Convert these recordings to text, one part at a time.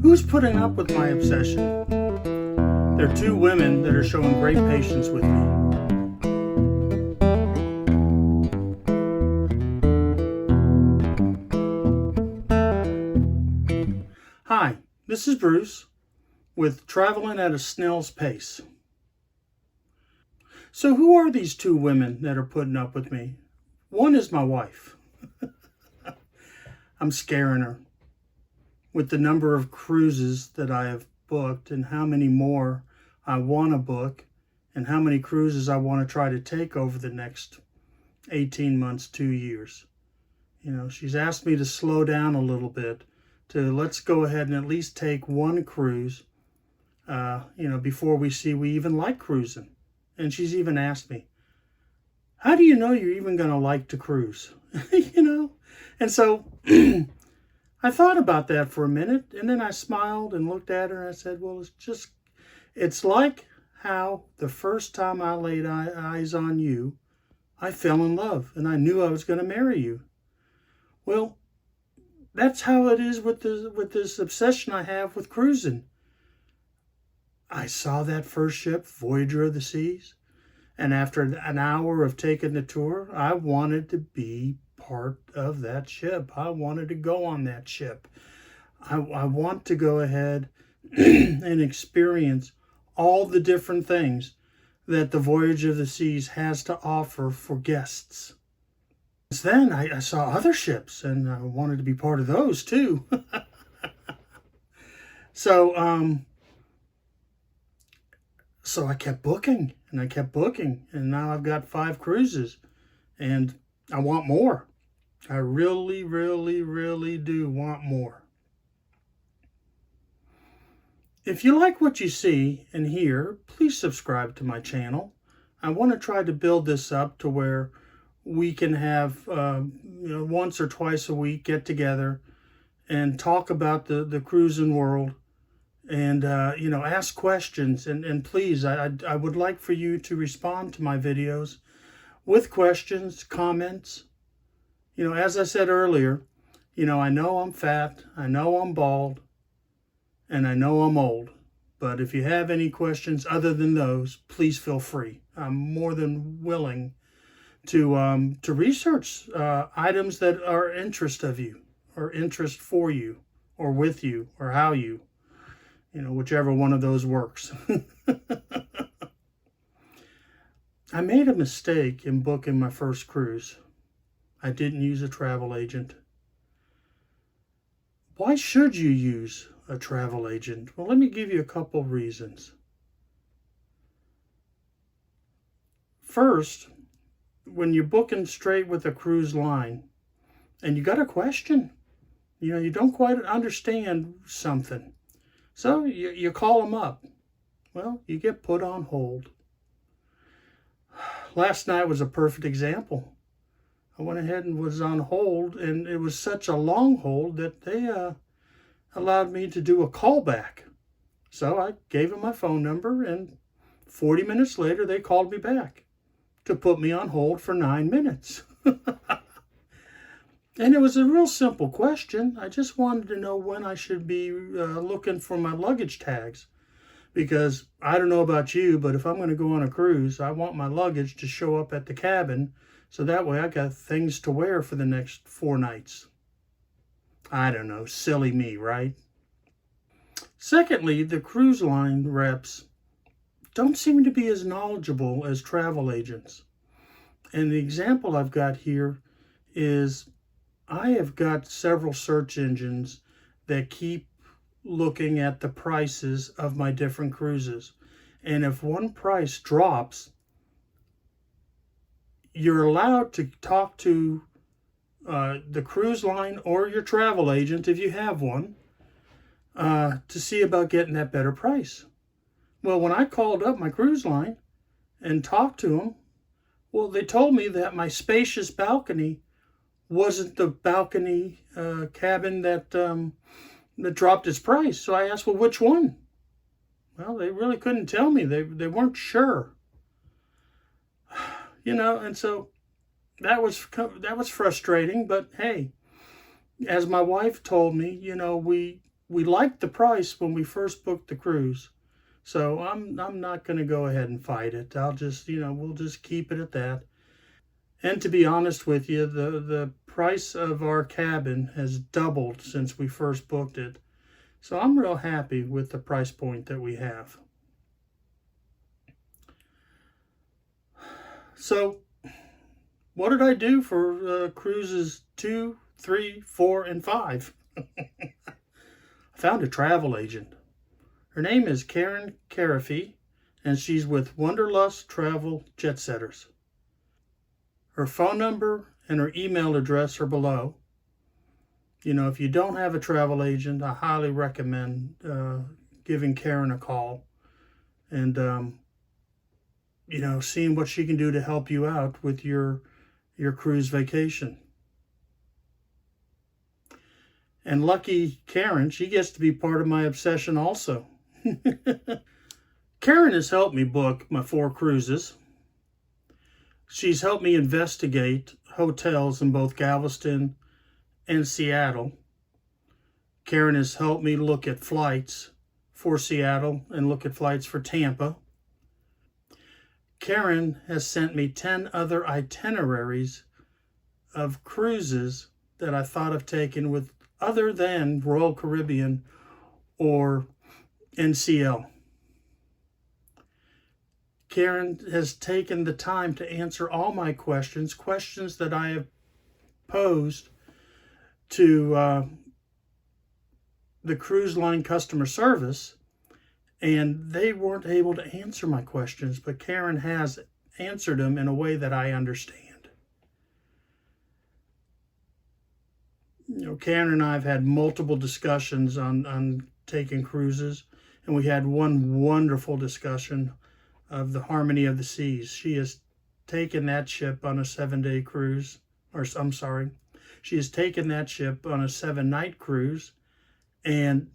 Who's putting up with my obsession? There are two women that are showing great patience with me. Hi, this is Bruce with Traveling at a Snail's Pace. So who are these two women that are putting up with me? One is my wife. I'm scaring her with the number of cruises that I have booked and how many more I want to book and how many cruises I want to try to take over the next 18 months, 2 years. You know, she's asked me to slow down a little bit, to let's go ahead and at least take one cruise, before we see we even like cruising. And she's even asked me, how do you know you're even going to like to cruise? And so I thought about that for a minute, and then I smiled and looked at her and I said, well, it's like how the first time I laid eyes on you, I fell in love and I knew I was going to marry you. Well, that's how it is with this obsession I have with cruising. I saw that first ship, Voyager of the Seas, and after an hour of taking the tour, I wanted to be part of that ship. I wanted to go on that ship. I want to go ahead and experience all the different things that the Voyage of the Seas has to offer for guests. Then I saw other ships and I wanted to be part of those too. So I kept booking and I kept booking, and now I've got 5 cruises and I want more. I really, really, really do want more. If you like what you see and hear, please subscribe to my channel. I want to try to build this up to where we can have once or twice a week get together and talk about the cruising world and ask questions, and please, I would like for you to respond to my videos with questions, comments. As I said earlier, I know I'm fat, I know I'm bald, and I know I'm old. But if you have any questions other than those, please feel free. I'm more than willing to research items that are interest of you, or interest for you, or with you, or how you, whichever one of those works. I made a mistake in booking my first cruise. I didn't use a travel agent. Why should you use a travel agent? Well, let me give you a couple reasons. First, when you're booking straight with a cruise line and you got a question, you don't quite understand something, so you call them up. Well, you get put on hold. Last night was a perfect example. I went ahead and was on hold, and it was such a long hold that they allowed me to do a callback. So I gave them my phone number, and 40 minutes later they called me back to put me on hold for 9 minutes. And it was a real simple question. I just wanted to know when I should be looking for my luggage tags. Because I don't know about you, but if I'm going to go on a cruise, I want my luggage to show up at the cabin, so that way I got things to wear for the next 4 nights. I don't know, silly me, right? Secondly, the cruise line reps don't seem to be as knowledgeable as travel agents. And the example I've got here is I have got several search engines that keep looking at the prices of my different cruises. And if one price drops, you're allowed to talk to the cruise line or your travel agent, if you have one, to see about getting that better price. Well, when I called up my cruise line and talked to them, well, they told me that my spacious balcony wasn't the balcony cabin that dropped its price. So I asked, well, which one? Well, they really couldn't tell me. They weren't sure. And so that was frustrating. But hey, as my wife told me, we liked the price when we first booked the cruise. So I'm not going to go ahead and fight it. I'll just, we'll just keep it at that. And to be honest with you, the price of our cabin has doubled since we first booked it. So I'm real happy with the price point that we have. So what did I do for cruises 2, 3, 4, and 5? I found a travel agent. Her name is Karen Carafi, and she's with Wanderlust Travel Jet Setters. Her phone number and her email address are below. If you don't have a travel agent, I highly recommend giving Karen a call and, seeing what she can do to help you out with your cruise vacation. And lucky Karen, she gets to be part of my obsession also. Karen has helped me book my 4 cruises. She's helped me investigate hotels in both Galveston and Seattle. Karen has helped me look at flights for Seattle and look at flights for Tampa. Karen has sent me 10 other itineraries of cruises that I thought of taking with other than Royal Caribbean or NCL. Karen has taken the time to answer all my questions that I have posed to the cruise line customer service, and they weren't able to answer my questions, but Karen has answered them in a way that I understand. Karen and I have had multiple discussions on taking cruises, and we had one wonderful discussion of the Harmony of the Seas. She has taken that ship on a 7-day cruise, she has taken that ship on a 7-night cruise, and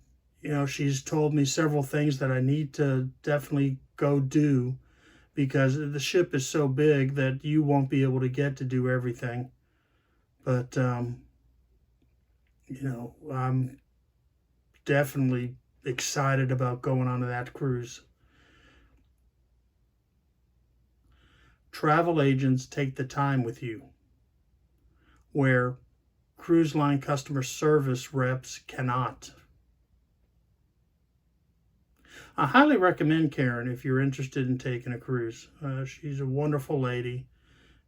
she's told me several things that I need to definitely go do, because the ship is so big that you won't be able to get to do everything. But I'm definitely excited about going on that cruise. Travel agents take the time with you, where cruise line customer service reps cannot. I highly recommend Karen if you're interested in taking a cruise. She's a wonderful lady,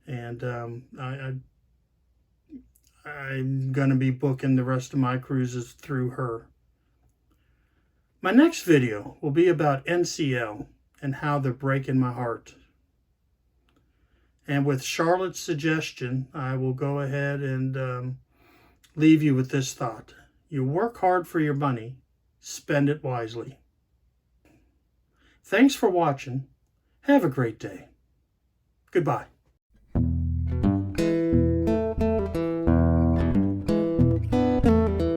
and I'm going to be booking the rest of my cruises through her. My next video will be about NCL and how they're breaking my heart. And with Charlotte's suggestion, I will go ahead and leave you with this thought. You work hard for your money, spend it wisely. Thanks for watching. Have a great day. Goodbye.